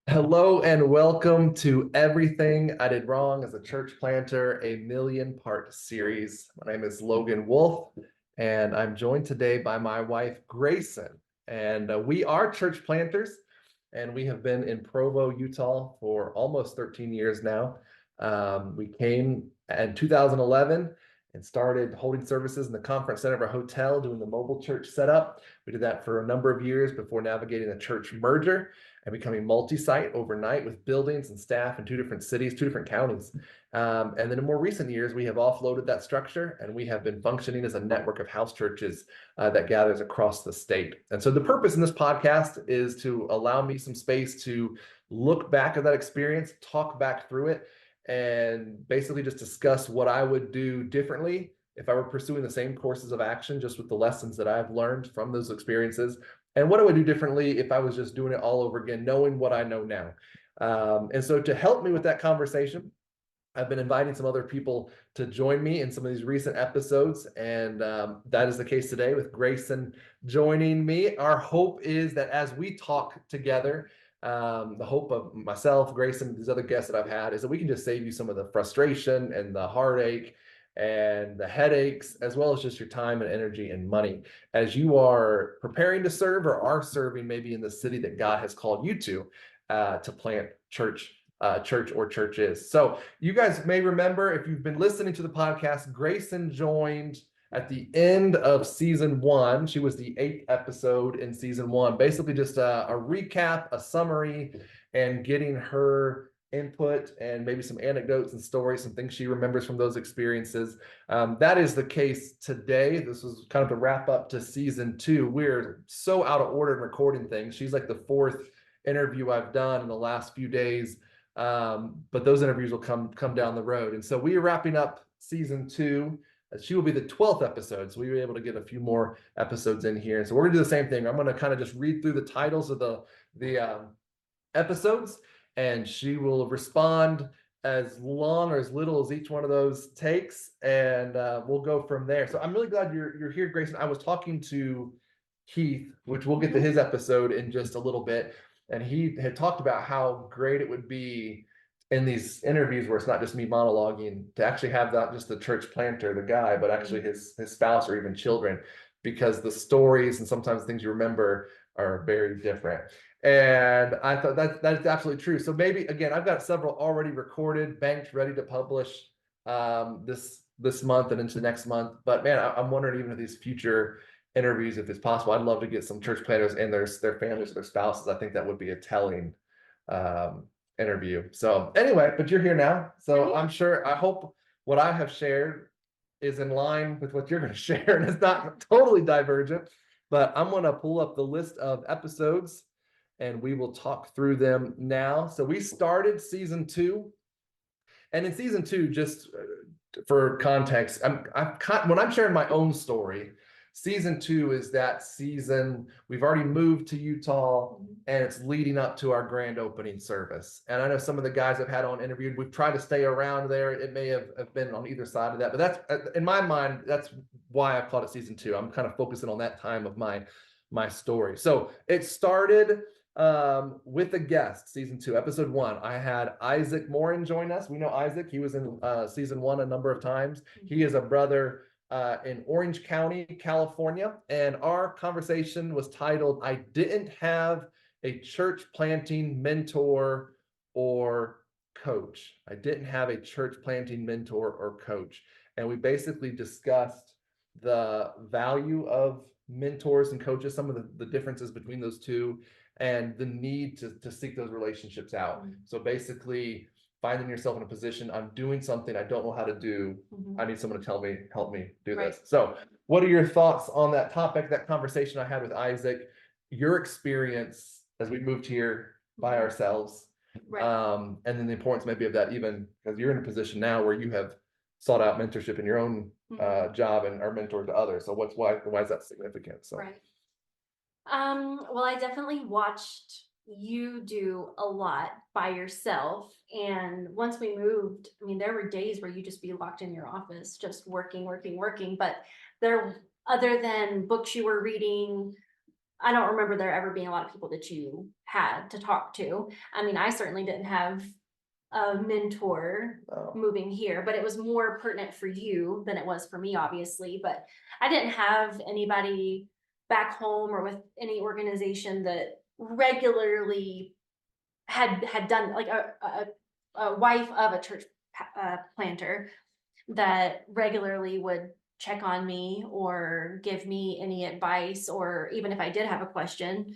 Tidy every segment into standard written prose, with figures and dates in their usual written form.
Hello and welcome to Everything I Did Wrong as a Church Planter, a million-part series. My name is Logan Wolf, and I'm joined today by my wife, Grayson. And we are church planters, and we have been in Provo, Utah for almost 13 years now. We came in 2011 and started holding services in the conference center of our hotel, doing the mobile church setup. We did that for a number of years before navigating a church merger and becoming multi-site overnight with buildings and staff in two different cities, two different counties. And then in more recent years, we have offloaded that structure and we have been functioning as a network of house churches that gathers across the state. And so the purpose in this podcast is to allow me some space to look back at that experience, talk back through it, and basically just discuss what I would do differently if I were pursuing the same courses of action, just with the lessons that I've learned from those experiences, and what I would do differently if I was just doing it all over again, knowing what I know now. And so to help me with that conversation, I've been inviting some other people to join me in some of these recent episodes, and that is the case today with Grayson joining me. Our hope is that as we talk together, the hope of myself, Grayson, these other guests that I've had is that we can just save you some of the frustration and the heartache and the headaches, as well as just your time and energy and money as you are preparing to serve or are serving maybe in the city that God has called you to plant church or churches. So you guys may remember, if you've been listening to the podcast, Grayson joined at the end of season one. She was the 8th episode in season one, basically just a recap, a summary, and getting her input and maybe some anecdotes and stories, some things she remembers from those experiences. That is the case today. This was kind of the wrap up to season two. We're so out of order in recording things. She's like the 4th interview I've done in the last few days. But those interviews will come down the road. And so we are wrapping up season two. She will be the 12th episode. So we were able to get a few more episodes in here. And so we're gonna do the same thing. I'm gonna kind of just read through the titles of the episodes, and she will respond as long or as little as each one of those takes, and we'll go from there. So I'm really glad you're here, Grayson. I was talking to Keith, which we'll get to his episode in just a little bit, and he had talked about how great it would be in these interviews where it's not just me monologuing to actually have not just the church planter, the guy, but actually his spouse or even children, because the stories and sometimes things you remember are very different. And I thought that's absolutely true. So maybe again, I've got several already recorded, banked, ready to publish this month and into next month. But man, I'm wondering even if these future interviews, if it's possible, I'd love to get some church planners and their families, their spouses. I think that would be a telling interview. So anyway, but you're here now, so I'm sure. I hope what I have shared is in line with what you're going to share, and it's not totally divergent. But I'm going to pull up the list of episodes and we will talk through them now. So we started season two, and in season two, just for context, when I'm sharing my own story, season two is that season we've already moved to Utah and it's leading up to our grand opening service. And I know some of the guys I've had on interviewed, we've tried to stay around there. It may have been on either side of that, but that's in my mind, that's why I've called it season two. I'm kind of focusing on that time of my story. So it started with a guest. Season two, episode one, I had Isaac Morin join us. We know Isaac. He was in season one a number of times. He is a brother in Orange County, California, and our conversation was titled, I didn't have a church planting mentor or coach. I didn't have a church planting mentor or coach. And we basically discussed the value of mentors and coaches, some of the differences between those two, and the need to seek those relationships out. So basically finding yourself in a position, I'm doing something I don't know how to do. I need someone to help me do this. So what are your thoughts on that topic, that conversation I had with Isaac, your experience as we moved here by ourselves? And then the importance maybe of that, even because you're in a position now where you have sought out mentorship in your own job and are mentored to others. So why is that significant? So well, I definitely watched you do a lot by yourself. And once we moved, I mean, there were days where you just be locked in your office, just working. But other than books you were reading, I don't remember there ever being a lot of people that you had to talk to. I mean, I certainly didn't have a mentor Oh, moving here, but it was more pertinent for you than it was for me, obviously. But I didn't have anybody back home or with any organization that regularly had done, like a wife of a church planter that regularly would check on me or give me any advice, or even if I did have a question,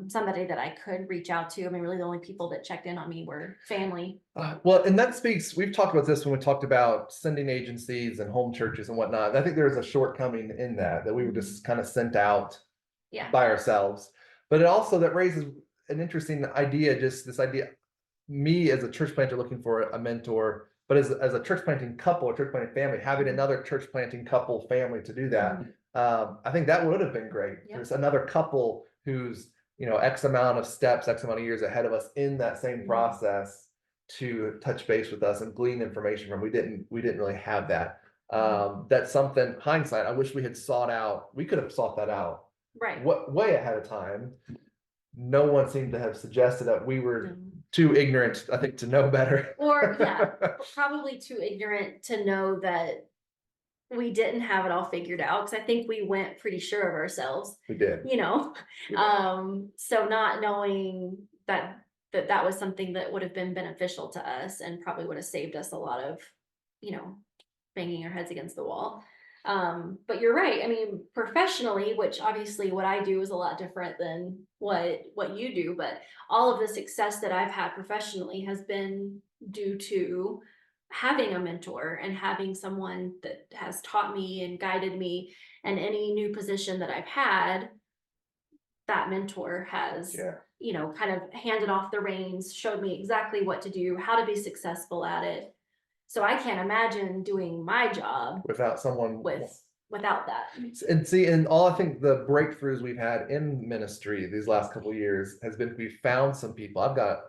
somebody that I could reach out to. I mean, really the only people that checked in on me were family. well, and that speaks, we've talked about this when we talked about sending agencies and home churches and whatnot. I think there's a shortcoming in that we were just kind of sent out Yeah. by ourselves. But it also, that raises an interesting idea, just this idea, me as a church planter looking for a mentor, but as a church planting couple, a church planting family, having another church planting couple family to do that. I think that would have been great. Yep. There's another couple who's, X amount of steps, X amount of years ahead of us in that same process to touch base with us and glean information from. We didn't really have that. That's something, hindsight, I wish we had sought out. We could have sought that out Right. way ahead of time. No one seemed to have suggested that. We were too ignorant, I think, to know better. Or yeah, probably too ignorant to know that we didn't have it all figured out, because I think we went pretty sure of ourselves. We did. So not knowing that was something that would have been beneficial to us and probably would have saved us a lot of, banging our heads against the wall. But you're right. I mean, professionally, which obviously what I do is a lot different than what you do, but all of the success that I've had professionally has been due to having a mentor and having someone that has taught me and guided me. And any new position that I've had, that mentor has, kind of handed off the reins, showed me exactly what to do, how to be successful at it. So I can't imagine doing my job without someone without that. And see, and all, I think the breakthroughs we've had in ministry these last couple of years has been, we found some people. I've got,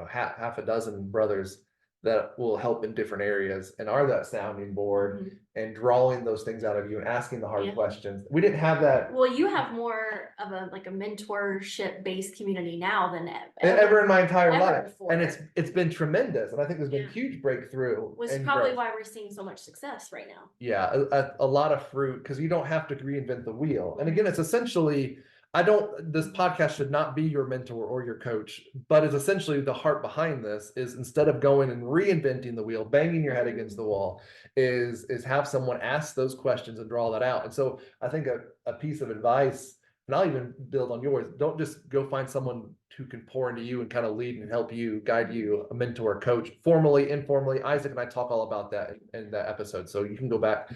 half a dozen brothers that will help in different areas and are that sounding board and drawing those things out of you and asking the hard questions. We didn't have that. Well, you have more of a mentorship based community now than ever in my entire life. Before. And it's been tremendous. And I think there's been huge breakthrough. Which is probably why we're seeing so much success right now. Yeah, a lot of fruit, because you don't have to reinvent the wheel. And again, it's essentially, this podcast should not be your mentor or your coach, but it's essentially the heart behind this is, instead of going and reinventing the wheel, banging your head against the wall, is have someone ask those questions and draw that out. And so I think a piece of advice, and I'll even build on yours, don't just go find someone who can pour into you and kind of lead and help you, guide you, a mentor, coach, formally, informally. Isaac and I talk all about that in that episode, so you can go back.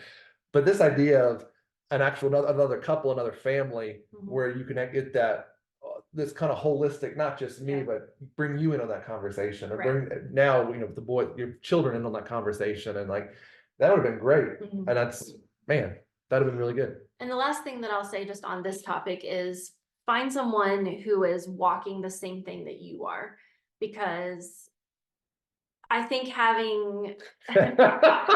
But this idea of an actual another couple, another family, where you can get that this kind of holistic, not just me, but bring you in on that conversation, or bring now the boy, your children in on that conversation, and like that would have been great. And that's, man, that'd have been really good. And the last thing that I'll say just on this topic is find someone who is walking the same thing that you are, because I think having someone,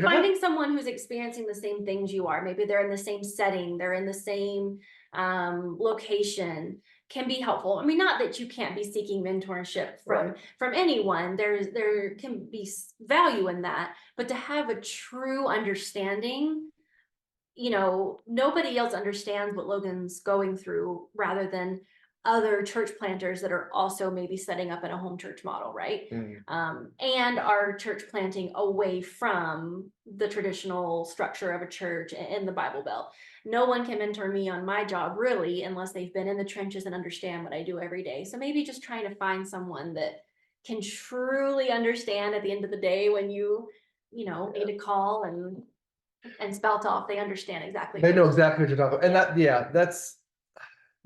finding someone who's experiencing the same things you are, maybe they're in the same setting, they're in the same location, can be helpful. I mean, not that you can't be seeking mentorship from anyone. There can be value in that, but to have a true understanding, nobody else understands what Logan's going through rather than other church planters that are also maybe setting up in a home church model, right? And are church planting away from the traditional structure of a church in the Bible Belt. No one can mentor me on my job really unless they've been in the trenches and understand what I do every day. So maybe just trying to find someone that can truly understand at the end of the day when you need to call and spout off, they understand exactly. They know exactly what you're talking about. And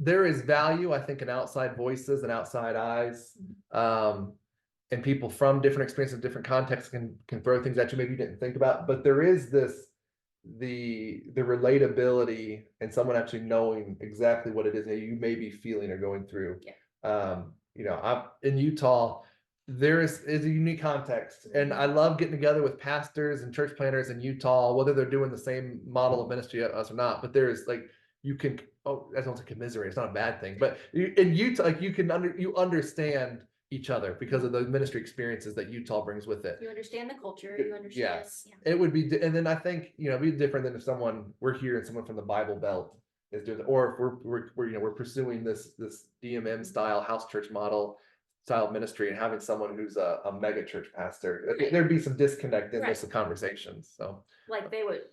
there is value, I think, in outside voices and outside eyes, and people from different experiences, different contexts can throw things at you maybe you didn't think about. But there is the relatability and someone actually knowing exactly what it is that you may be feeling or going through. I'm in Utah. is a unique context, and I love getting together with pastors and church planters in Utah, whether they're doing the same model of ministry as us or not. But there's like you can I don't say commiserate, it's not a bad thing, but in Utah, like you understand each other because of the ministry experiences that Utah brings with it. You understand the culture, you understand. Yes, Yeah. it would be, and then I think it'd be different than if we're here and someone from the Bible Belt is doing it, or if we're pursuing this DMM style house church model style ministry and having someone who's a mega church pastor, Right. there'd be some disconnect in Right. this conversations. So Like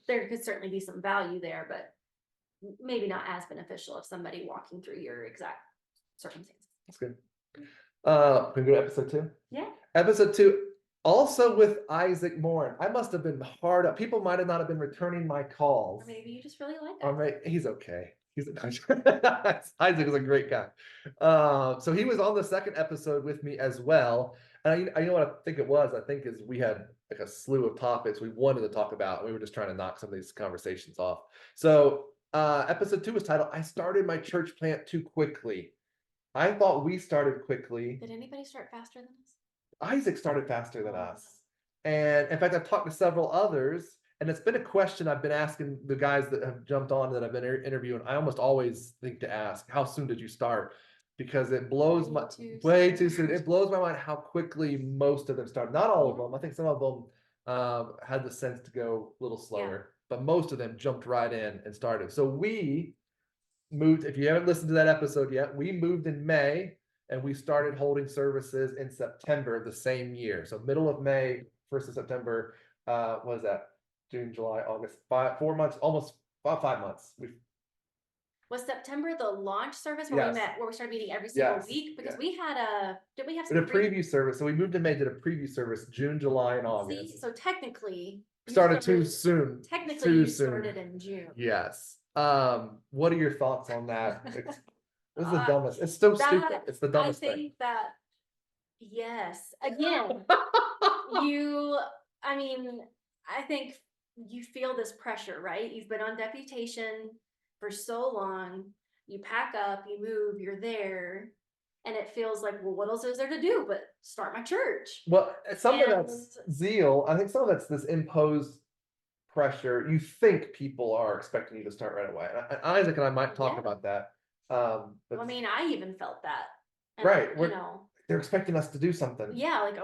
there could certainly be some value there, but maybe not as beneficial if somebody walking through your exact circumstances. that's good. Can we go to episode 2? Yeah. Episode 2, also with Isaac Morin. I must have been hard up. People might have not have been returning my calls. Or maybe you just really like All that. right, he's okay. He's Isaac is a great guy. So he was on the second episode with me as well. And you know what I think it was? I think is we had like a slew of topics we wanted to talk about. And we were just trying to knock some of these conversations off. So episode 2 was titled, I started my church plant too quickly. I thought we started quickly. Did anybody start faster than us? Isaac started faster than us. And in fact, I've talked to several others, and it's been a question I've been asking the guys that have jumped on that I've been interviewing. I almost always think to ask, how soon did you start? Because it blows way too soon. It blows my mind how quickly most of them started. Not all of them. I think some of them had the sense to go a little slower, but most of them jumped right in and started. So we moved, if you haven't listened to that episode yet, we moved in May and we started holding services in September of the same year. So middle of May, 1st of September, what is that? June, July, August, 4 months, almost about 5 months. Was September the launch service where we met, where we started meeting every single week? Because we had did we have some preview service? So we moved in May, did a preview service June, July, and August. See, so technically started too soon. Technically you started in June. Yes. What are your thoughts on that? This is the dumbest. It's so stupid. It's the dumbest thing. I think that, yes, again, I think you feel this pressure, right? You've been on deputation for so long, you pack up, you move, you're there, and it feels like, well, what else is there to do but start my church? Well, some of that's zeal. I think some of that's this imposed pressure. You think people are expecting you to start right away. And Isaac and I might talk about that. Well, I mean, I even felt that. And right. They're expecting us to do something. Yeah, like,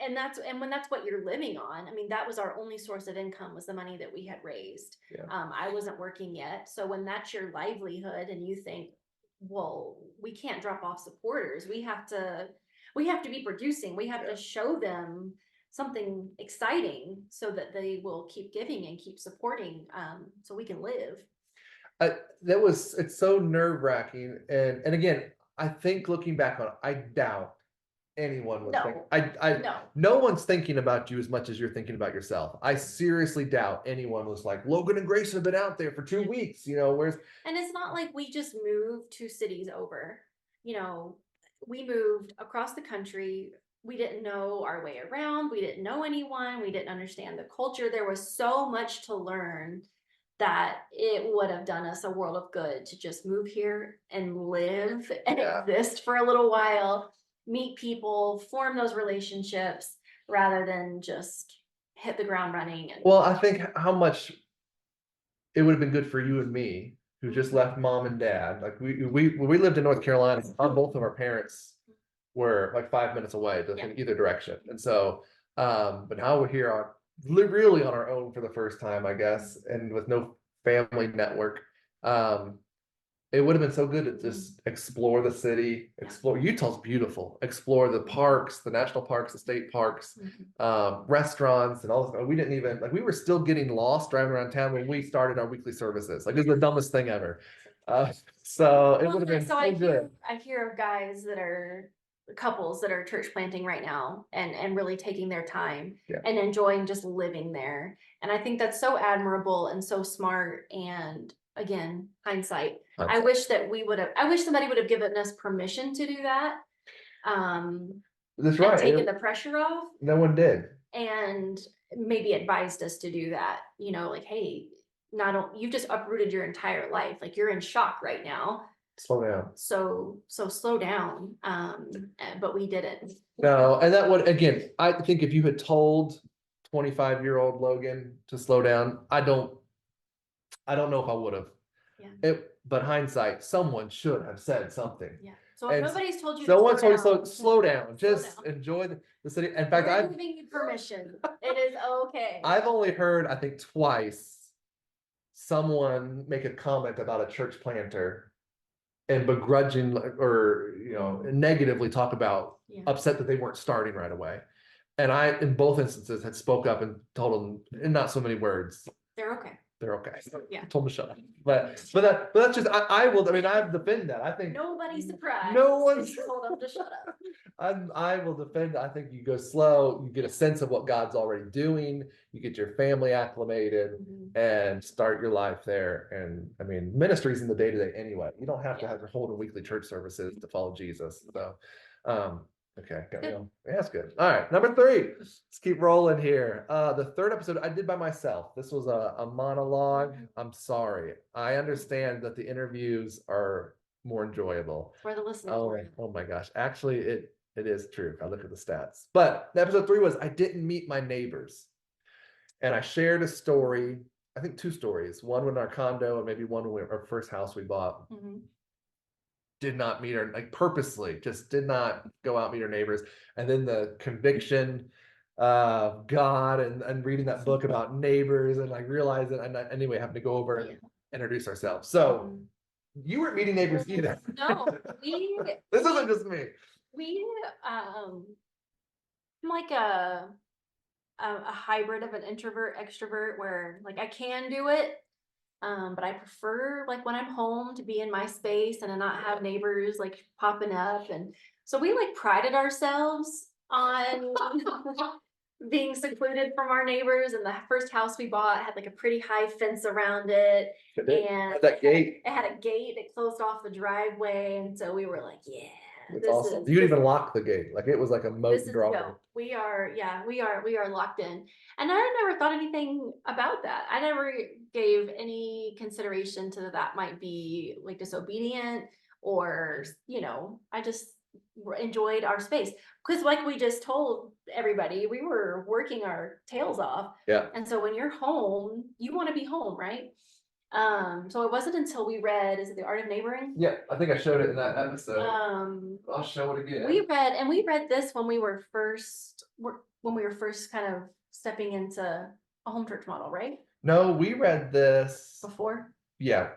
and when that's what you're living on. I mean, that was our only source of income, was the money that we had raised. Yeah. I wasn't working yet. So when that's your livelihood and you think, well, we can't drop off supporters. We have to be producing. We have to show them something exciting so that they will keep giving and keep supporting, so we can live. It's so nerve-wracking. And again, I think looking back on it, I doubt anyone would think. No one's thinking about you as much as you're thinking about yourself. I seriously doubt anyone was like, Logan and Grayson have been out there for 2 weeks, where's. And it's not like we just moved 2 cities over. We moved across the country. We didn't know our way around. We didn't know anyone. We didn't understand the culture. There was so much to learn that it would have done us a world of good to just move here and live and exist for a little while, meet people, form those relationships, rather than just hit the ground running. Well, I think how much it would have been good for you and me, who just left mom and dad. Like we lived in North Carolina, both of our parents were like 5 minutes away in either direction. And so, but now we're here really on our own for the first time, I guess, and with no family network. It would have been so good to just explore the city, Utah's beautiful, explore the parks, the national parks, the state parks, restaurants, and all this. We didn't even, we were still getting lost driving around town when we started our weekly services. Like, it was the dumbest thing ever. So it would have been so good. I hear of guys that are couples that are church planting right now and really taking their time and enjoying just living there. And I think that's so admirable and so smart. And again, hindsight. I wish somebody would have given us permission to do that. That's right. Taken the pressure off. No one did. And maybe advised us to do that. Like, hey, you've just uprooted your entire life. Like, you're in shock right now. Slow down. So slow down. But we didn't. No, and that would, again, I think if you had told 25-year-old Logan to slow down, I don't know if I would have. Yeah. But hindsight, someone should have said something. Yeah. So if And nobody's told you to someone told you slow down, slow down, slow just down. enjoy the city. In fact, We're giving you permission. It is okay. I've only heard, I think twice, someone make a comment about a church planter and begrudging or negatively talk about Yeah. upset that they weren't starting right away. And I, in both instances, had spoke up and told them in not so many words, They're okay. they're okay. Yeah. Told them to shut up. But that's just I will. I mean, I defend that. I think Nobody's surprised. no one's told them to shut up. I will defend. I think you go slow. You get a sense of what God's already doing. You get your family acclimated and start your life there. And I mean, ministry's in the day to day anyway. You don't have to have to hold a weekly church services to follow Jesus. So, okay, yeah, that's good. All right, number 3. Let's keep rolling here. The third episode I did by myself. This was a monologue. I'm sorry. I understand that the interviews are more enjoyable. For the listeners. Oh my gosh. Actually, it is true. If I look at the stats. But episode 3 was I didn't meet my neighbors. And I shared a story, I think 2 stories. One in our condo and maybe one when our first house we bought. Did not meet her, like purposely, just did not go out and meet her neighbors. And then the conviction of God and reading that book about neighbors and like realizing, and anyway, having to go over and introduce ourselves. So you weren't meeting neighbors either. No, this isn't just me. I'm like a hybrid of an introvert extrovert where like I can do it. But I prefer like when I'm home to be in my space and to not have neighbors like popping up. And so we like prided ourselves on being secluded from our neighbors. And the first house we bought had like a pretty high fence around it. And that gate. It had a gate that closed off the driveway. And so we were like, yeah. It's awesome. You didn't even lock the gate. Like it was like a moat drawer. We are locked in. And I never thought anything about that. I never gave any consideration to that might be like disobedient or, I just enjoyed our space. Because like we just told everybody, we were working our tails off. Yeah. And so when you're home, you want to be home, right? So it wasn't until we read, is it The Art of Neighboring? Yeah, I think I showed it in that episode. I'll show it again. We read this when we were first kind of stepping into a home church model, right? No, we read this before. Yeah,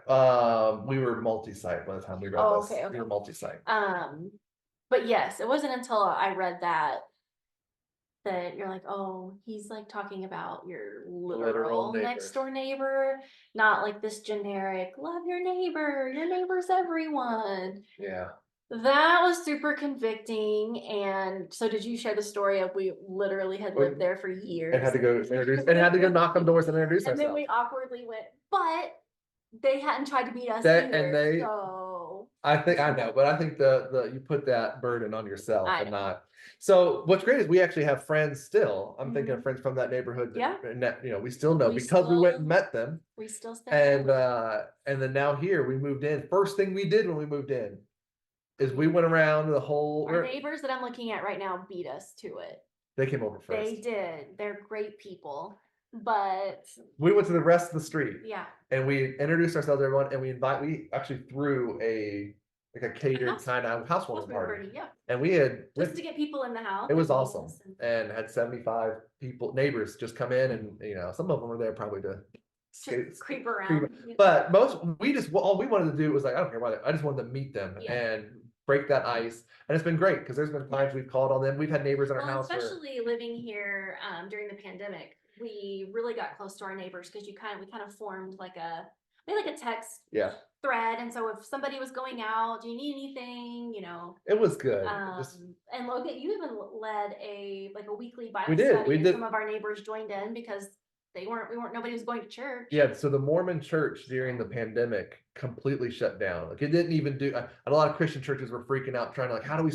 we were multi-site by the time we read this. Okay. We were multi-site. But yes, it wasn't until I read that you're like, oh, he's like talking about your literal next door neighbor, not like this generic love your neighbor's everyone. Yeah. That was super convicting. And so did you share the story of we literally had lived there for years and had to go introduce and had to go knock on doors and introduce ourselves. And then we awkwardly went, but they hadn't tried to meet us either, so I think the you put that burden on yourself and not. So what's great is we actually have friends still. I'm thinking of friends from that neighborhood that, we still know because we went and met them. We still stay. And then now here we moved in. First thing we did when we moved in is we went around the whole. Our neighbors that I'm looking at right now beat us to it. They came over first. They did. They're great people. But we went to the rest of the street. Yeah. And we introduced ourselves to everyone and we actually threw a catered kind of housewarming party. Yeah. And we had just to get people in the house. It was awesome. And had 75 neighbors just come in and some of them were there probably to creep around. But all we wanted to do was like, I don't care why, I just wanted to meet them and break that ice. And it's been great because there's been times we've called on them. We've had neighbors in our house. Especially living here during the pandemic. We really got close to our neighbors because we kind of formed like a text thread. And so if somebody was going out, do you need anything? It was good. And Logan, you even led a weekly Bible study. We did. Some of our neighbors joined in because nobody was going to church. Yeah, so the Mormon church during the pandemic completely shut down. Like it didn't even do. A lot of Christian churches were freaking out, trying to how do we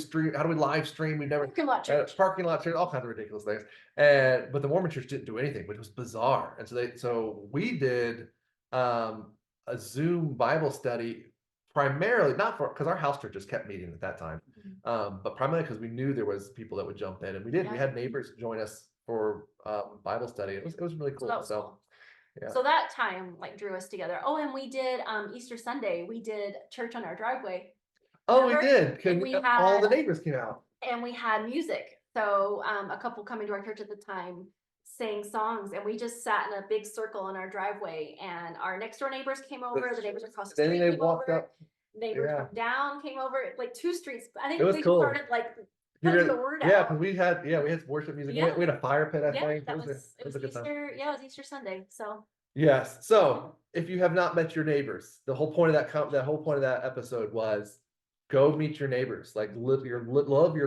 live stream? We've never parking lot church, all kinds of ridiculous things. But the Mormon church didn't do anything, which was bizarre. And so we did a Zoom Bible study primarily not for because our house church just kept meeting at that time, but primarily because we knew there was people that would jump in, and we did. We had neighbors join us for Bible study. It was really cool. So that was cool. Yeah. So that time like drew us together. Oh, and we did Easter Sunday. We did church on our driveway. Oh, Remember? we did. And we had All the neighbors came out. And we had music. So a couple coming to our church at the time sang songs, and we just sat in a big circle in our driveway, and our next door neighbors came over, the neighbors across the street came over, neighbors from down came over, like 2 streets. I think we cool. started like putting the word out. Yeah, because we had worship music. Yeah. We had a fire pit, I think. It was Easter. Yeah, it was Easter Sunday. So yes. So if you have not met your neighbors, the whole point of that episode was go meet your neighbors, like love your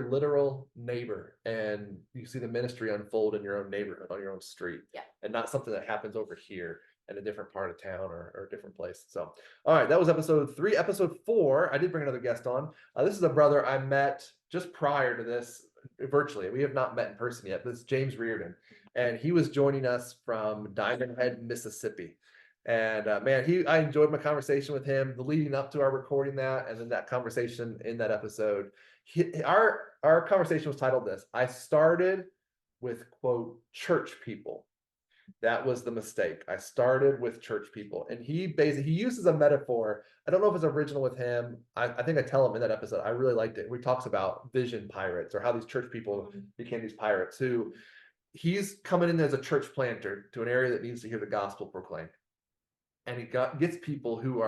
literal neighbor, and you see the ministry unfold in your own neighborhood, on your own street, and not something that happens over here in a different part of town or a different place. So, all right, that was episode 3. Episode 4, I did bring another guest on. This is a brother I met just prior to this virtually. We have not met in person yet. This is James Reardon, and he was joining us from Diamond Head, Mississippi. And man, I enjoyed my conversation with him, the leading up to our recording that, and then that conversation in that episode. Our conversation was titled this: I started with, quote, church people. That was the mistake. I started with church people. And he uses a metaphor. I don't know if it's original with him. I think I tell him in that episode, I really liked it. He talks about vision pirates, or how these church people became these pirates, who he's coming in as a church planter to an area that needs to hear the gospel proclaimed. And he gets people who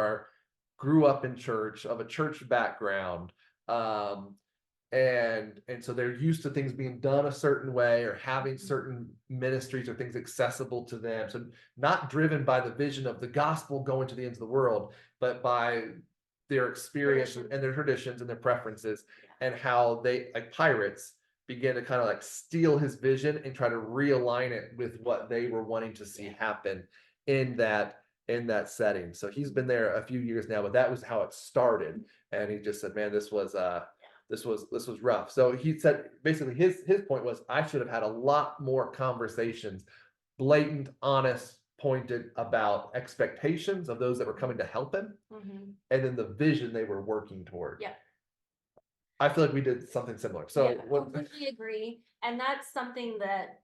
grew up in church, of a church background, and so they're used to things being done a certain way, or having certain ministries or things accessible to them. So not driven by the vision of the gospel going to the ends of the world, but by their experience and their traditions and their preferences, and how they, like pirates, begin to kind of like steal his vision and try to realign it with what they were wanting to see happen in that setting. So he's been there a few years now, but that was how it started. And he just said, man, this was rough. So he said, basically his point was, I should have had a lot more conversations, blatant, honest, pointed, about expectations of those that were coming to help him, and then the vision they were working toward. Yeah. I feel like we did something similar. So I completely agree. And that's something that,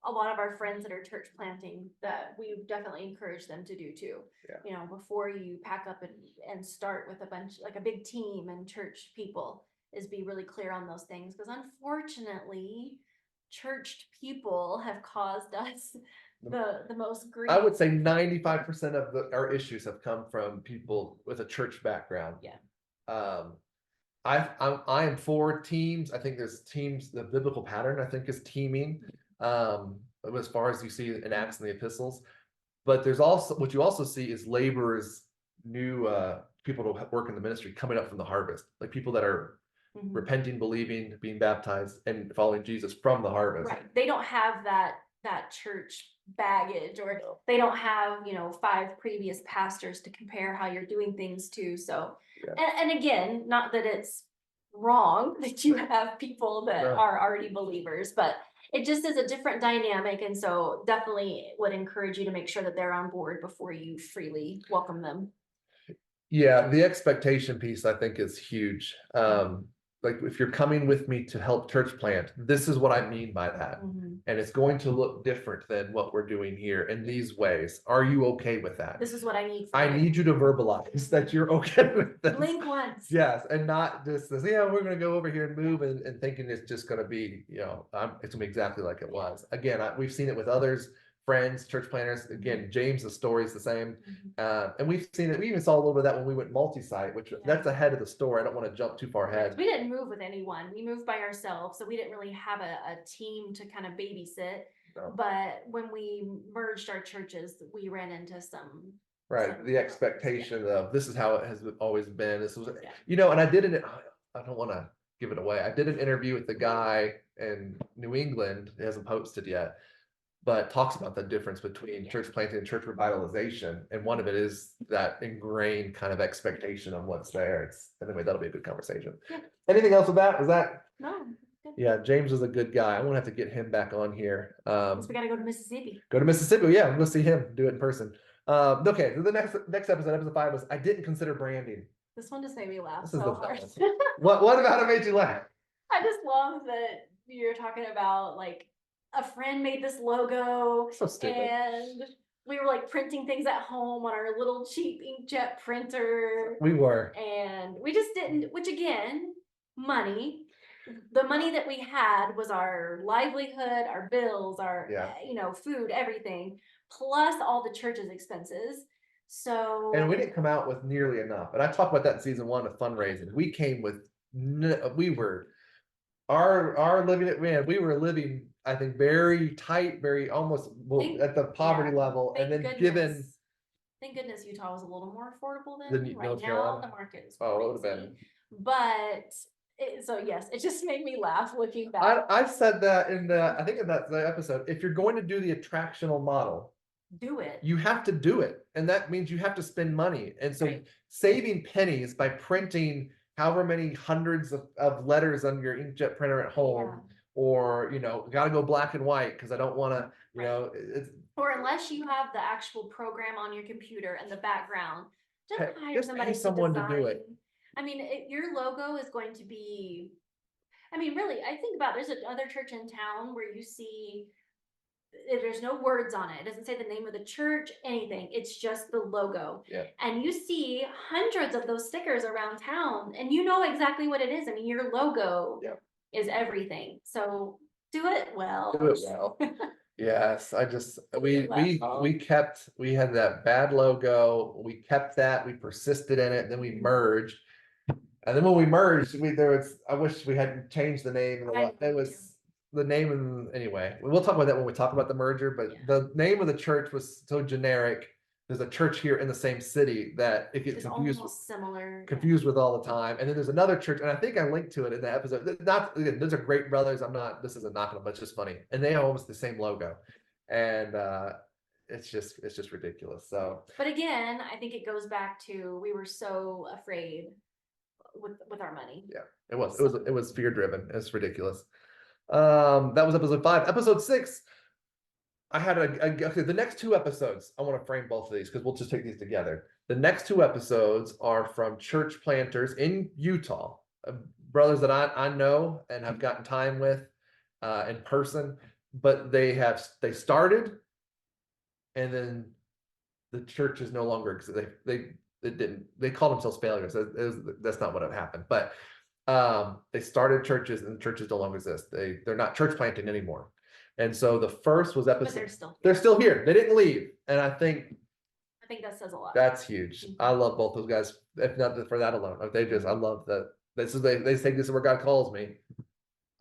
a lot of our friends that are church planting, that we definitely encourage them to do too. Before you pack up and start with a bunch, like a big team and church people, is be really clear on those things. Because unfortunately, churched people have caused us the most grief. I would say 95% of our issues have come from people with a church background. I am for teams. I think there's teams. The biblical pattern, I think, is teaming. As far as you see in Acts and the epistles, but there's also, what you also see is laborers, new people to work in the ministry coming up from the harvest, like people that are repenting, believing, being baptized, and following Jesus from the harvest. Right. They don't have that church baggage, or they don't have 5 previous pastors to compare how you're doing things to. So and again, not that it's wrong that you have people that are already believers, but it just is a different dynamic. And so definitely would encourage you to make sure that they're on board before you freely welcome them. Yeah, the expectation piece, I think, is huge. Like, if you're coming with me to help church plant, this is what I mean by that. And it's going to look different than what we're doing here in these ways. Are you okay with that? This is what I need. I need you to verbalize that you're okay with this. Blink once. Yes, and not just this, we're going to go over here and move, and thinking it's just going to be, it's going to be exactly like it was. Again, we've seen it with others, friends, church planners. Again, James, the story is the same. And we've seen it. We even saw a little bit of that when we went multi-site, which that's ahead of the story. I don't want to jump too far ahead. We didn't move with anyone. We moved by ourselves. So we didn't really have a team to kind of babysit. No. But when we merged our churches, we ran into some. Right. The expectation of this is how it has always been. This was, and I did I don't want to give it away. I did an interview with the guy in New England. It hasn't posted yet, but talks about the difference between church planting and church revitalization. And one of it is that ingrained kind of expectation of what's there. Anyway, that'll be a good conversation. Anything else with that? Was that? No. Yeah, James is a good guy. I'm gonna have to get him back on here. We gotta go to Mississippi. Go to Mississippi. Yeah, we'll see him do it in person. Okay, so the next episode 5 was I didn't consider branding. This one just made me laugh This is so the hard. best. What about it made you laugh? I just love that you're talking about like a friend made this logo So stupid. and we were like printing things at home on our little cheap inkjet printer. We were. And we just didn't, which again, money. The money that we had was our livelihood, our bills, our Yeah. food, everything, plus all the church's expenses. So And we didn't come out with nearly enough. And I talked about that in season 1 of fundraising. We came with we were our living it man, we were living, I think, very tight, very almost at the poverty level, and then given thank goodness Utah was a little more affordable the then. Right North now, Carolina. the market is Oh, it would have crazy. been. But so yes, it just made me laugh looking back. I said that I think in that episode, if you're going to do the attractional model, do it. You have to do it. And that means you have to spend money. And so Right. saving pennies by printing however many hundreds of letters on your inkjet printer at home, or got to go black and white because I don't want to, it's or unless you have the actual program on your computer and the background, just hire just somebody pay someone to do it. I mean, your logo is going to be, I mean, really, I think about there's another church in town where you see there's no words on it. It doesn't say the name of the church, anything. It's just the logo. Yeah. And you see hundreds of those stickers around town and you know exactly what it is. I mean, your logo is everything. So do it well. Do it well. Yes, we had that bad logo. We kept that. We persisted in it. Then we merged. And then when we merged, I wish we hadn't changed the name. It was the name, and anyway, we'll talk about that when we talk about the merger. But the name of the church was so generic. There's a church here in the same city that it gets confused with all the time. And then there's another church, and I think I linked to it in the episode. Not again, those are great brothers. This isn't knocking them, but it's just funny. And they have almost the same logo, and it's just ridiculous. So, but again, I think it goes back to we were so afraid with our money. Yeah, it was fear driven. It's ridiculous. That was episode 5. Episode 6, I had okay, the next 2 episodes, I want to frame both of these because we'll just take these together. The next 2 episodes are from church planters in Utah, brothers that I know and have gotten time with in person, but they started and then the church is no longer, they called themselves failures. That's not what had happened, but they started churches and churches no longer exist. They're not church planting anymore. And so the first was episode. But they're still here. They didn't leave. And I think that says a lot. That's huge. I love both those guys. If not for that alone, I love that. They say this is where God calls me.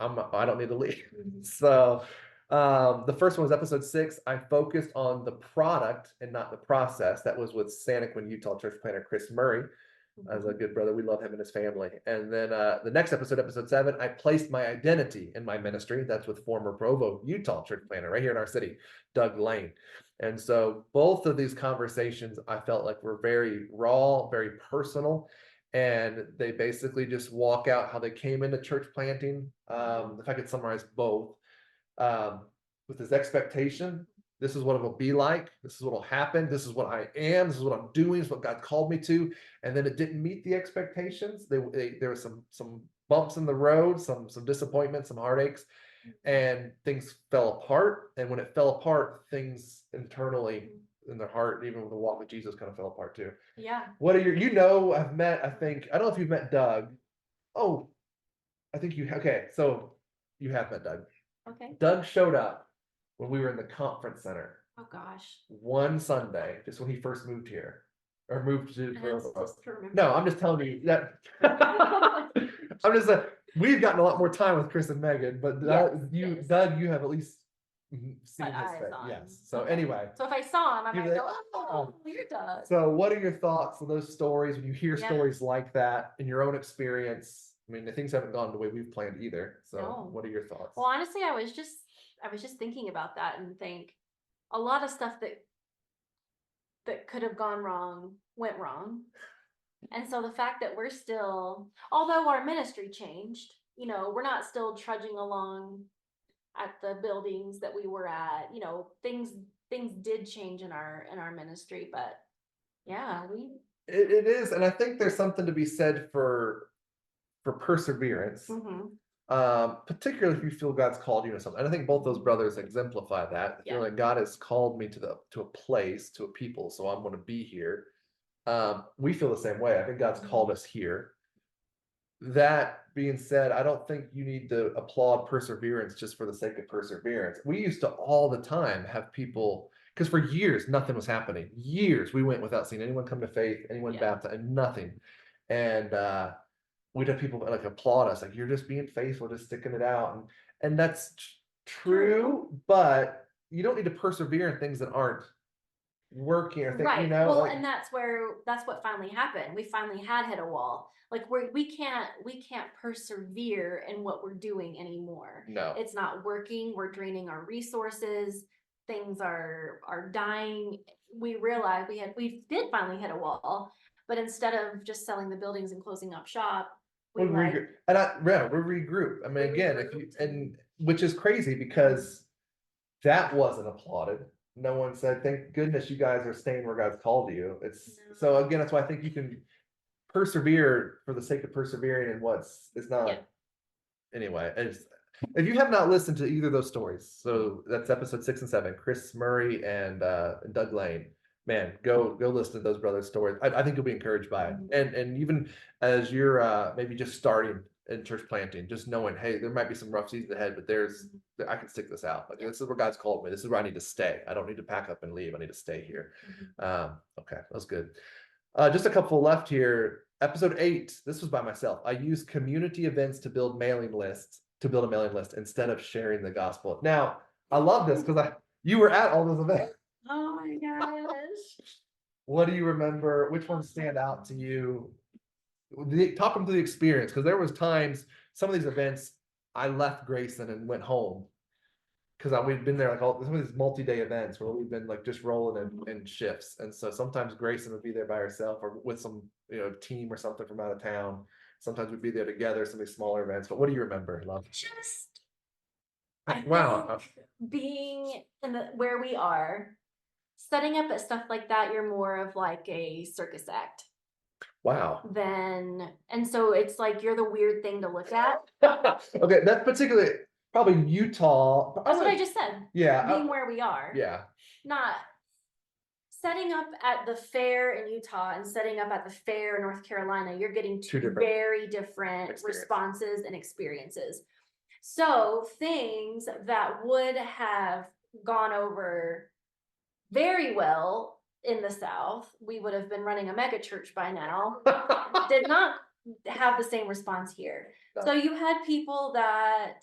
I don't need to leave. So the first one was episode 6. I focused on the product and not the process. That was with Santaquin, Utah church planter Chris Murray. As a good brother, we love him and his family. And then the next episode 7, I placed my identity in my ministry. That's with former Provo, Utah church planter right here in our city, Doug Lane. And so both of these conversations I felt like were very raw, very personal. And they basically just walk out how they came into church planting. If I could summarize both, with this expectation, this is what it will be like. This is what will happen. This is what I am. This is what I'm doing. This is what God called me to. And then it didn't meet the expectations. There were some bumps in the road, some disappointments, some heartaches, and things fell apart. And when it fell apart, things internally in their heart, even with the walk with Jesus, kind of fell apart too. Yeah. What are I've met, I don't know if you've met Doug. Oh, I think okay. So you have met Doug. Okay. Doug showed up when we were in the conference center. Oh gosh. One Sunday, just when he first moved here. Or moved to No, I'm just telling you that I'm just we've gotten a lot more time with Chris and Megan, but Doug, you have at least seen his face. Yes. So anyway. So if I saw him, I might go, oh, you're Doug. So what are your thoughts on those stories when you hear stories like that in your own experience? I mean, the things haven't gone the way we've planned either. So what are your thoughts? Well, honestly, I was just thinking about that and think a lot of stuff that could have gone wrong went wrong. And so the fact that we're still, although our ministry changed, we're not still trudging along at the buildings that we were at, things things did change in our ministry, but yeah, it is, and I think there's something to be said for perseverance. Particularly if you feel God's called you to something. And I think both those brothers exemplify that. Yeah. Feeling like God has called me to a place, to a people, so I'm going to be here. We feel the same way. I think God's called us here. That being said, I don't think you need to applaud perseverance just for the sake of perseverance. We used to all the time have people, because for years nothing was happening. Years we went without seeing anyone come to faith, anyone baptized, and nothing. And we'd have people like applaud us, like, you're just being faithful, just sticking it out. And that's true, but you don't need to persevere in things that aren't working or right. you know, well, like, and that's what finally happened. We finally had hit a wall. Like we can't persevere in what we're doing anymore. no. It's not working. We're draining our resources. Things are dying. We realized we did finally hit a wall, but instead of just selling the buildings and closing up shop, we regroup. And we regroup. I mean, again, if you, and which is crazy because that wasn't applauded. No one said, thank goodness you guys are staying where God's called you. It's so again, that's why I think you can persevere for the sake of persevering in it's not anyway. If you have not listened to either of those stories, so that's episode 6 and 7, Chris Murray and Doug Lane. Man, go listen to those brothers' stories. I think you'll be encouraged by it. And even as you're maybe just starting in church planting, just knowing, hey, there might be some rough seasons ahead, but I can stick this out. Like, this is where God's called me. This is where I need to stay. I don't need to pack up and leave. I need to stay here. Okay, that's good. Just a couple left here. Episode 8. This was by myself. I use community events to build a mailing list instead of sharing the gospel. Now, I love this because you were at all those events. Oh my gosh. What do you remember? Which ones stand out to you? Talk them through the experience, because there was times some of these events I left Grayson and went home because we'd been there like some of these multi-day events where we've been like just rolling in shifts, and so sometimes Grayson would be there by herself or with some team or something from out of town. Sometimes we'd be there together, some of these smaller events. But what do you remember, love? Just I Wow. think being where we are, setting up at stuff like that, you're more of like a circus act. Wow. And so it's like you're the weird thing to look at. Okay, that's particularly probably Utah. That's what I just said. Yeah. Being where we are. Yeah. Not setting up at the fair in Utah and setting up at the fair in North Carolina. You're getting two very different responses and experiences. So things that would have gone over very well in the South, we would have been running a mega church by now, did not have the same response here. No. So you had people that,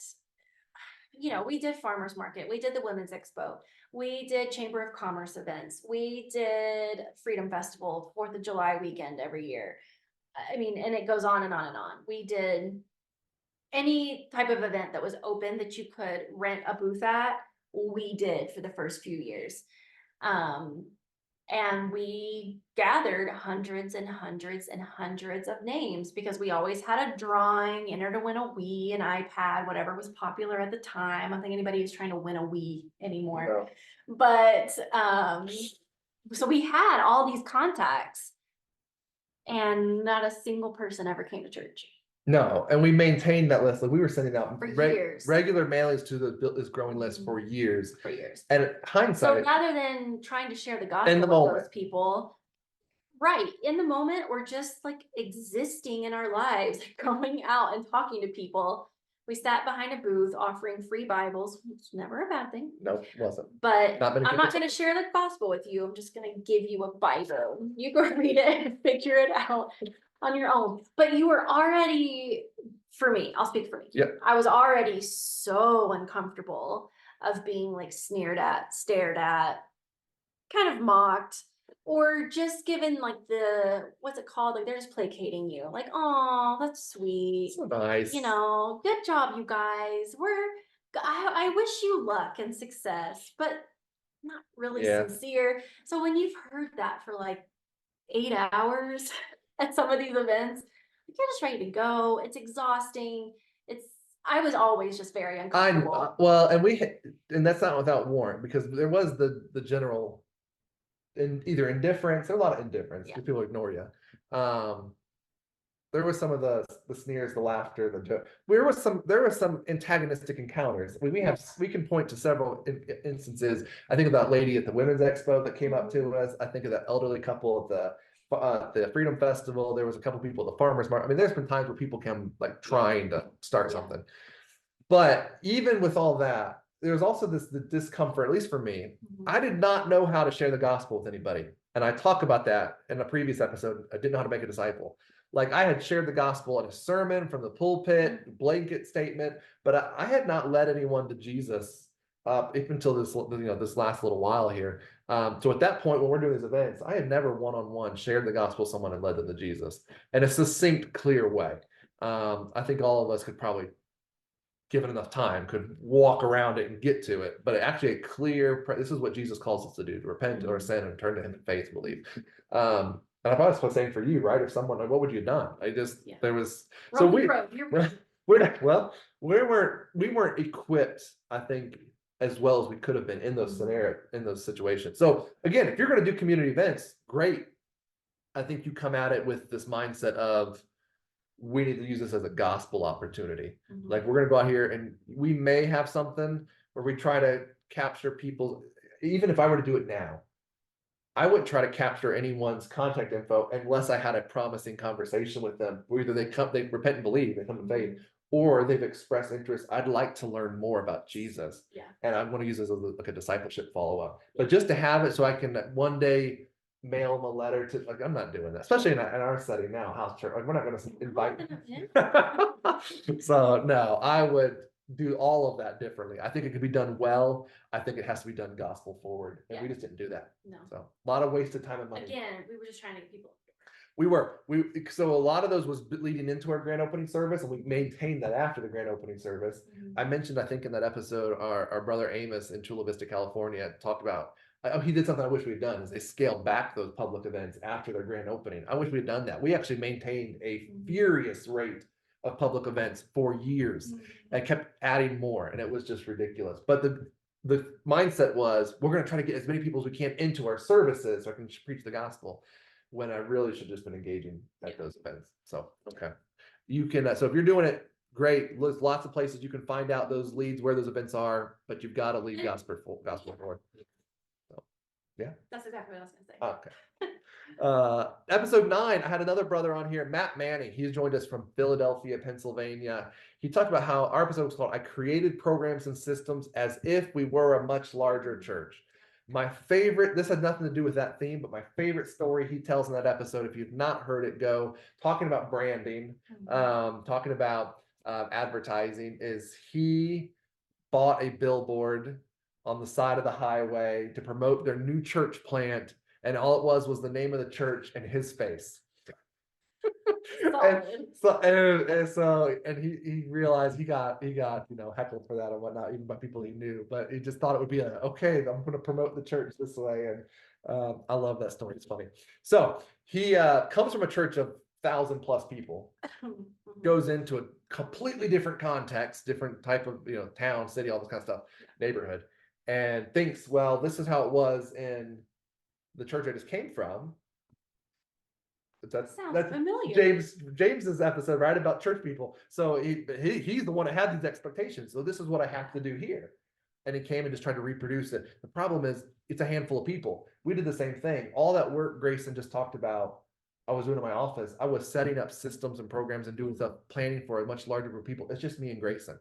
we did farmers market, we did the women's expo, we did chamber of commerce events, we did freedom festival, 4th of July weekend every year. I mean, and it goes on and on and on. We did any type of event that was open that you could rent a booth at, we did for the first few years. And we gathered hundreds and hundreds and hundreds of names because we always had a drawing, enter to win a Wii, an iPad, whatever was popular at the time. I don't think anybody is trying to win a Wii anymore. No. But so we had all these contacts and not a single person ever came to church. No, and we maintained that list. Like, we were sending out for years. Regular mailings to this growing list for years. For years. And hindsight. So rather than trying to share the gospel with those people, right, in the moment, we're just like existing in our lives, going out and talking to people. We sat behind a booth offering free Bibles, which is never a bad thing. No, it wasn't. But I'm not going to share the gospel with you. I'm just going to give you a Bible. You go read it and figure it out on your own. But you were already, for me, I'll speak for me. Yep. I was already so uncomfortable of being like sneered at, stared at, kind of mocked, or just given like what's it called? Like they're just placating you. Like, oh, that's sweet. So nice. Good job, you guys. I wish you luck and success, but not really sincere. So when you've heard that for like 8 hours at some of these events, you're just ready to go. It's exhausting. I was always just very uncomfortable. Well, and that's not without warrant, because there was the general either indifference, there a lot of indifference, Yeah. people ignore you. There was some of the sneers, the laughter, the joke. There was some antagonistic encounters. We can point to several instances. I think of that lady at the Women's Expo that came up to us. I think of that elderly couple at the Freedom Festival. There was a couple people at the farmers market. I mean, there's been times where people come like trying to start something. But even with all that, there's also the discomfort, at least for me. I did not know how to share the gospel with anybody. And I talk about that in a previous episode. I didn't know how to make a disciple. Like, I had shared the gospel in a sermon from the pulpit, blanket statement, but I had not led anyone to Jesus up until this last little while here. So at that point, when we're doing these events, I had never one-on-one shared the gospel with someone and led them to Jesus in a succinct, clear way. I think all of us could probably, given enough time, could walk around it and get to it, but actually a clear, this is what Jesus calls us to do, to repent or sin and turn to him in faith and believe. And I thought I was saying for you, right? If someone, like, what would you have done? There was, so we weren't equipped, I think, as well as we could have been in those in those situations. So again, if you're going to do community events, great. I think you come at it with this mindset of, we need to use this as a gospel opportunity. Like, we're going to go out here and we may have something where we try to capture people. Even if I were to do it now, I wouldn't try to capture anyone's contact info unless I had a promising conversation with them, where either they repent and believe, they come to faith, or they've expressed interest. I'd like to learn more about Jesus. And I want to use this as like a discipleship follow-up. But just to have it so I can one day mail them a letter to, like, I'm not doing that, especially in our setting now, house church. Like, we're not going to invite. So no, I would do all of that differently. I think it could be done well. I think it has to be done gospel forward, and we just didn't do that. No. So a lot of wasted time and money. Again, we were just trying to get people. So a lot of those was leading into our grand opening service, and we maintained that after the grand opening service. I mentioned, I think in that episode, our brother Amos in Chula Vista, California, talked about, he did something I wish we had done, is they scaled back those public events after their grand opening. I wish we had done that. We actually maintained a furious rate of public events for years and kept adding more, and it was just ridiculous. But the mindset was, we're going to try to get as many people as we can into our services so I can preach the gospel, when I really should just been engaging at those events. So, okay. You can, so if you're doing it, great. There's lots of places you can find out those leads, where those events are, but you've got to leave gospel forward. So, yeah. That's exactly what I was going to say. Okay. Episode 9, I had another brother on here, Matt Manning. He's joined us from Philadelphia, Pennsylvania. He talked about how our episode was called, I Created Programs and Systems as If We Were a Much Larger Church. My favorite, this had nothing to do with that theme, but my favorite story he tells in that episode, if you've not heard it, go talking about branding, talking about advertising, is he bought a billboard on the side of the highway to promote their new church plant, and all it was the name of the church and his face. and he realized he got heckled for that and whatnot, even by people he knew, but he just thought it would be okay, I'm going to promote the church this way. And I love that story. It's funny. So he comes from a church of 1,000+ people, goes into a completely different context, different type of town, city, all this kind of stuff, neighborhood, and thinks, well, this is how it was in the church I just came from. That's familiar. James's episode, right, about church people. So he's the one that had these expectations. So this is what I have to do here. And he came and just tried to reproduce it. The problem is, it's a handful of people. We did the same thing. All that work Grayson just talked about, I was doing in my office. I was setting up systems and programs and doing stuff, planning for a much larger group of people. It's just me and Grayson.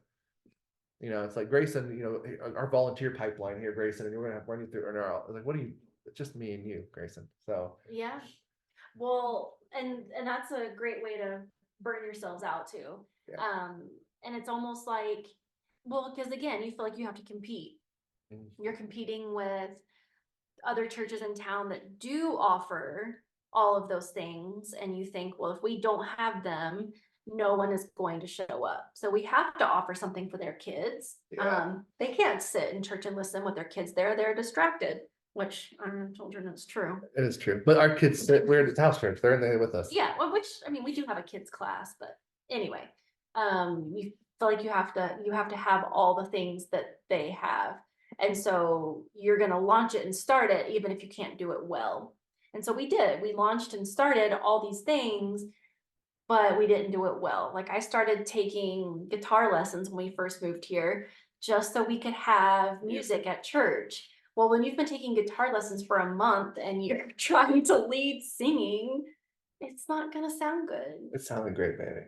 It's like, Grayson, our volunteer pipeline here, Grayson, and we're going to have to run you through. And I was like, it's just me and you, Grayson. So yeah. Well, and that's a great way to burn yourselves out too. Yeah. And it's almost like, well, because again, you feel like you have to compete. You're competing with other churches in town that do offer all of those things, and you think, well, if we don't have them, no one is going to show up. So we have to offer something for their kids. Yeah. They can't sit in church and listen with their kids there. They're distracted. Which our children is true. It is true. But our kids, we're at the house church. They're in there with us. Yeah. Well, we do have a kids class, but anyway, feel like you have to have all the things that they have. And so you're gonna launch it and start it even if you can't do it well. And so we did. We launched and started all these things, but we didn't do it well. Like I started taking guitar lessons when we first moved here, just so we could have music at church. Well, when you've been taking guitar lessons for a month and you're trying to lead singing, it's not gonna sound good. It sounded great, baby.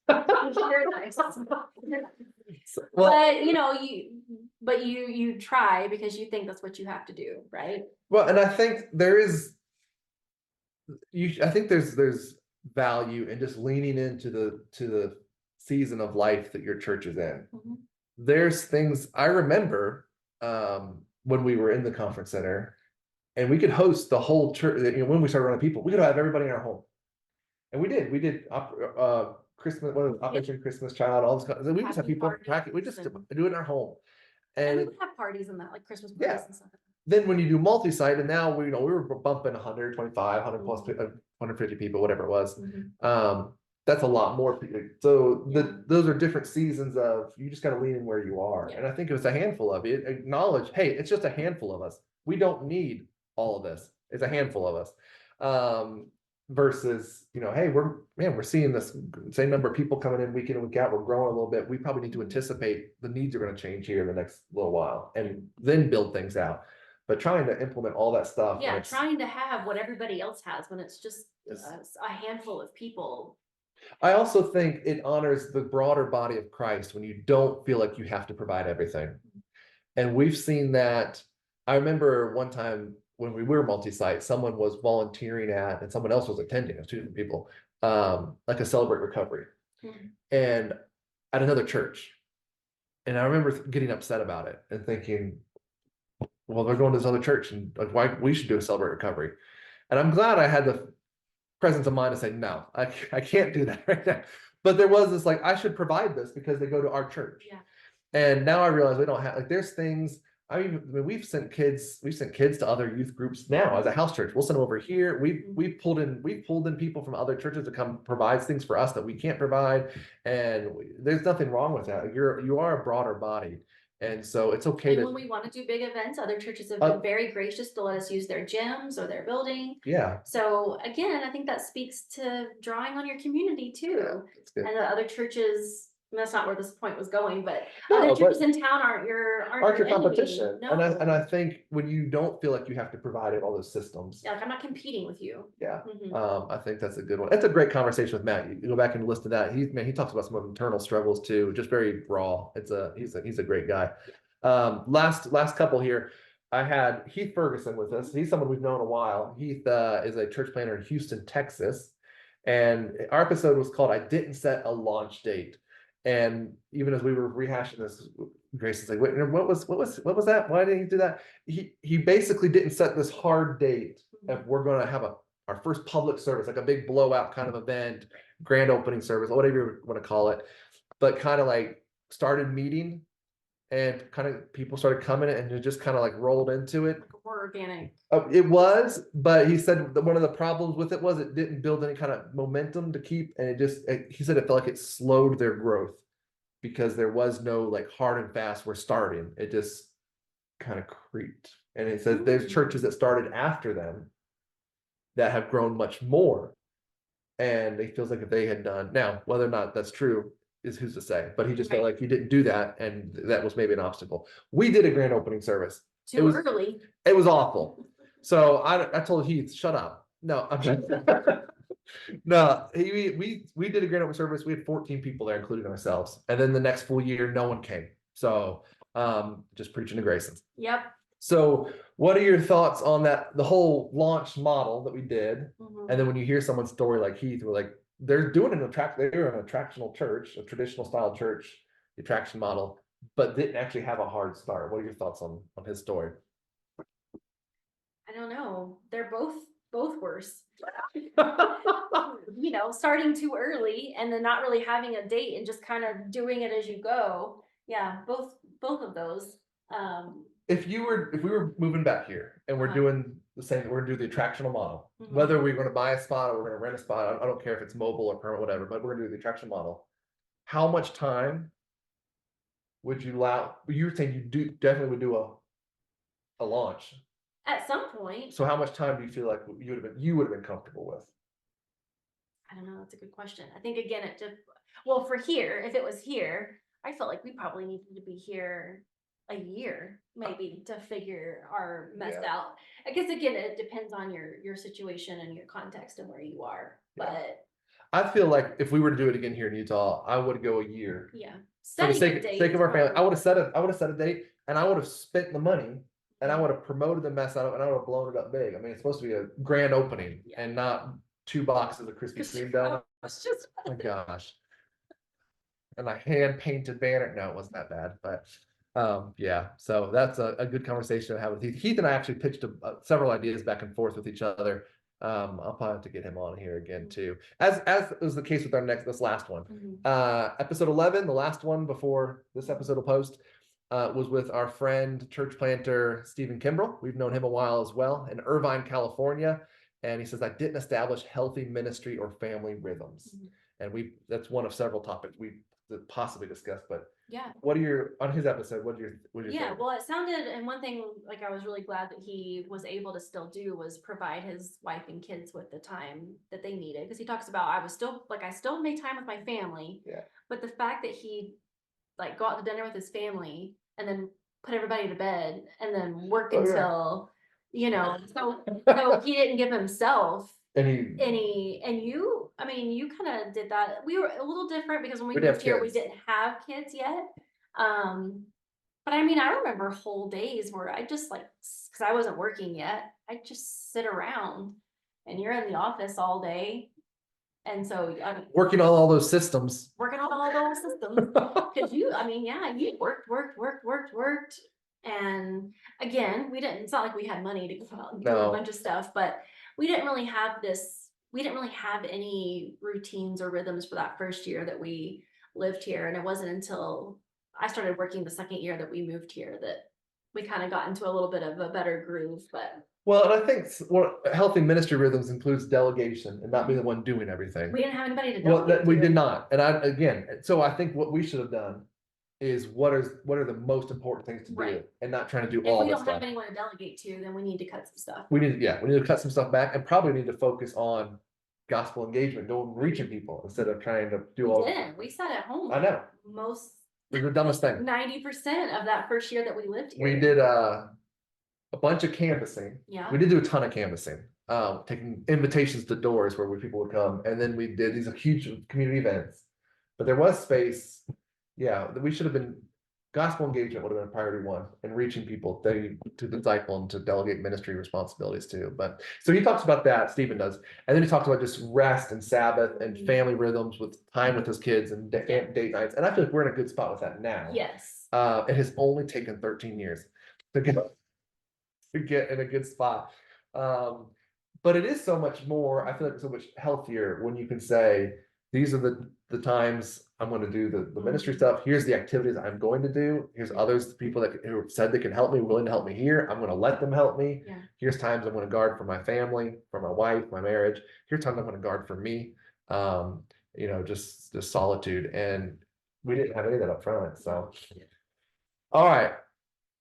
You're nice. Well, But you try because you think that's what you have to do, right? well, and I think there is I think there's value in just leaning into the season of life that your church is in. Mhm. There's things I remember when we were in the conference center and we could host the whole church, when we started running people, we could have everybody in our home. And we did Christmas, what was it, Operation Christmas Child, all this we just have Happy people parties we just and do it in our home. and we And would have parties and that, like Christmas yeah, parties and stuff. then when you do multi-site, and now we were bumping 125, 100 plus, Mhm. 150 people, whatever it was. Mhm. That's a lot more people. So Yeah. those are different seasons of you just got to lean in where you are. Yeah. And I think it was a handful of you acknowledge, hey, it's just a handful of us. We don't need all of this. It's a handful of us. Versus, hey, we're seeing this same number of people coming in week out. We're growing a little bit. We probably need to anticipate the needs are going to change here in the next little while and then build things out. But trying to implement all that stuff. Yeah, trying to have what everybody else has when it's just a handful of people. I also think it honors the broader body of Christ when you don't feel like you have to provide everything. And we've seen that. I remember one time when we were multi-site, someone was volunteering at, and someone else was attending, it was two different people, like a Celebrate Recovery. Mhm. And at another church. And I remember getting upset about it and thinking, well, they're going to this other church and like why we should do a Celebrate Recovery. And I'm glad I had the presence of mind to say, no, I can't do that right now. But there was this like, I should provide this because they go to our church. Yeah. And now I realize we don't have like there's things. I mean, we've sent kids to other youth groups now as a house church. We'll send them over here. We've pulled in people from other churches to come provide things for us that we can't provide. And there's nothing wrong with that. You are a broader body. And so it's okay And when we want to do big events, other churches have Uh, been very gracious to let us use their gyms or their building. yeah, So again, I think that speaks to drawing on your community too. it's good. And the other churches, that's not where this point was going, but No, other but- churches in town aren't Aren't your enemy. competition. No. And I think when you don't feel like you have to provide all those systems, Yeah, like I'm not competing with you. yeah. Mhm. I think that's a good one. It's a great conversation with Matt. You go back and listen to that. He talks about some of internal struggles too, just very raw. He's a great guy. Last couple here. I had Heath Ferguson with us. He's someone we've known a while. Heath is a church planter in Houston, Texas. And our episode was called I Didn't Set a Launch Date. And even as we were rehashing this, Grayson's like, wait, what was that? Why didn't he do that? He basically didn't set this hard date if we're going to have our first public service, like a big blowout kind of event, grand opening service, whatever you want to call it, but kind of like started meeting and kind of people started coming and it just kind of like rolled into it. More organic. It was, but he said that one of the problems with it was it didn't build any kind of momentum to keep, and he said it felt like it slowed their growth because there was no like hard and fast we're starting. It just kind of creeped. And it says there's churches that started after them that have grown much more. And it feels like if they had done now, whether or not that's true is who's to say, but he just felt like he didn't do that, and that was maybe an obstacle. We did a grand opening service. Too early. It was awful. So I told Heath, shut up. No, I'm just no. We did a grand opening service. We had 14 people there, including ourselves, and then the next full year, no one came. So just preaching to Grayson. Yep. So what are your thoughts on that? The whole launch model that we did, Mhm. and then when you hear someone's story like Heath, we're like, they're doing they're an attractional church, a traditional style church, the attraction model, but didn't actually have a hard start. What are your thoughts on his story? I don't know. They're both worse. Starting too early and then not really having a date and just kind of doing it as you go. Yeah, both of those. If we were moving back here and we're doing the same, we're gonna do the attractional model, Mhm. whether we're gonna buy a spot or we're gonna rent a spot, I don't care if it's mobile or permanent, whatever, but we're gonna do the attraction model. how much time would you allow? You were saying definitely would do a launch. At some point, So how much time do you feel like you would have been comfortable with? I don't know, that's a good question. I think again, well, for here, if it was here, I felt like we probably needed to be here a year, maybe, to figure our mess Yeah. out. I guess again, it depends on your situation and your context and where you are. Yeah. But I feel like if we were to do it again here in Utah, I would go a year. yeah, For the setting a date sake is of our family, probably I would have set a date and I would have spent the money and I would have promoted the mess out of it and I would have blown it up big. I mean, it's supposed to be a grand opening Yeah. and not 2 boxes of Krispy Kreme donuts. It's just Oh my gosh. And a hand painted banner. No, it wasn't that bad, but yeah. So that's a good conversation to have with Heath. Heath and I actually pitched several ideas back and forth with each other. I'll probably have to get him on here again too, as was the case with this last one. Episode 11, the last one before this episode will post, was with our friend church planter Stephen Kimbrell. We've known him a while as well, in Irvine, California. And he says, I didn't establish healthy ministry or family rhythms. And that's one of several topics we possibly discussed. But yeah, what are on his episode? What are your yeah, well, it sounded, and one thing like I was really glad that he was able to still do was provide his wife and kids with the time that they needed, because he talks about I still made time with my family, Yeah. But the fact that he like go out to dinner with his family and then put everybody to bed and then work until so he didn't give himself any, and you, I mean, you kind of did that. We were a little different because when we moved here, we didn't have kids yet. But I mean, I remember whole days where I just because I wasn't working yet, I just sit around and you're in the office all day. And so working on all those systems. Working on all those systems. Because you worked. And again, it's not like we had money to go out and do a bunch of stuff, but we didn't really have any routines or rhythms for that first year that we lived here. And it wasn't until I started working the second year that we moved here that we kind of got into a little bit of a better groove. But well, and I think healthy ministry rhythms includes delegation and not being the one doing everything. We didn't have anybody to delegate. We did not. And so I think what we should have done is what are the most important things to do, and not trying to do all this stuff. If we don't have anyone to delegate to, then we need to cut some stuff. We need to cut some stuff back, and probably need to focus on gospel engagement, reaching people instead of trying to do all. We sat at home. I know. It was the dumbest thing. 90% of that first year that we lived here. We did a bunch of canvassing. Yeah. We did do a ton of canvassing, taking invitations to doors where people would come, and then we did these huge community events. But there was space. Yeah, we should have been. Gospel engagement would have been a priority one, and reaching people to disciple and to delegate ministry responsibilities too. But so he talks about that, Stephen does, and then he talks about just rest and Sabbath and family rhythms with time with his kids and date nights. And I feel like we're in a good spot with that now. Yes. It has only taken 13 years to get in a good spot. But it is so much more. I feel like it's so much healthier when you can say, these are the times I'm going to do the ministry stuff. Here's the activities I'm going to do. Here's others, people who have said they can help me, willing to help me here. I'm going to let them help me. Yeah. Here's times I'm going to guard for my family, for my wife, my marriage. Here's times I'm going to guard for me. Just solitude. And we didn't have any of that up front. So, all right.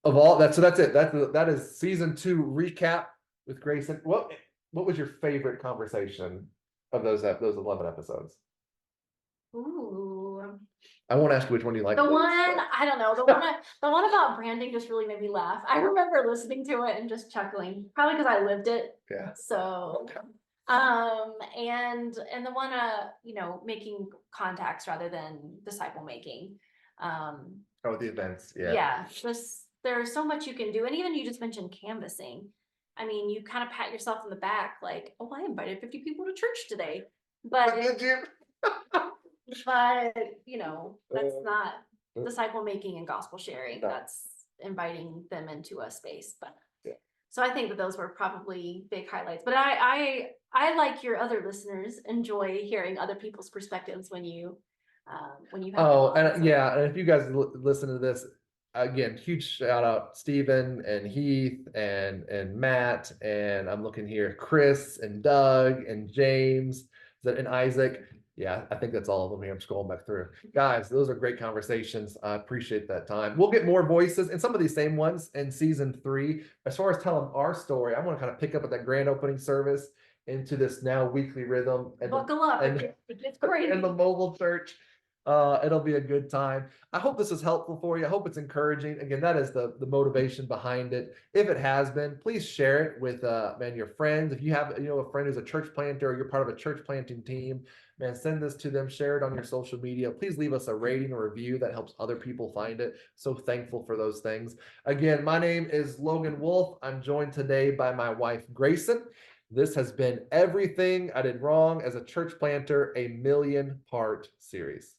Of all that, so that's it. That is season 2 recap with Grayson. What was your favorite conversation of those 11 episodes? Ooh. I won't ask you which one you like. The one, I don't know. The one about branding just really made me laugh. I remember listening to it and just chuckling, probably because I lived it. Yeah. So, okay. And the one, making contacts rather than disciple making. The events. Yeah. Yeah. There's so much you can do. And even you just mentioned canvassing. I mean, you kind of pat yourself on the back like, oh, I invited 50 people to church today. But did you? But that's not disciple making and gospel sharing. No. That's inviting them into a space. But yeah. So I think that those were probably big highlights. But I like your other listeners enjoy hearing other people's perspectives when you have and if you guys listen to this again, huge shout out Stephen and Heath and Matt, and I'm looking here, Chris and Doug and James and Isaac. Yeah, I think that's all of them here. I'm scrolling back through. Guys, those are great conversations. I appreciate that time. We'll get more voices and some of these same ones in season 3. As far as telling our story, I want to kind of pick up at that grand opening service into this now weekly rhythm Buckle up, it's crazy. and the mobile church. It'll be a good time. I hope this is helpful for you. I hope it's encouraging. Again, that is the motivation behind it. If it has been, please share it with your friends. If you have a friend who's a church planter or you're part of a church planting team, man, send this to them, share it on your social media. Please leave us a rating or review that helps other people find it. So thankful for those things. Again, my name is Logan Wolf. I'm joined today by my wife, Grayson. This has been Everything I Did Wrong as a Church Planter, a million-part series.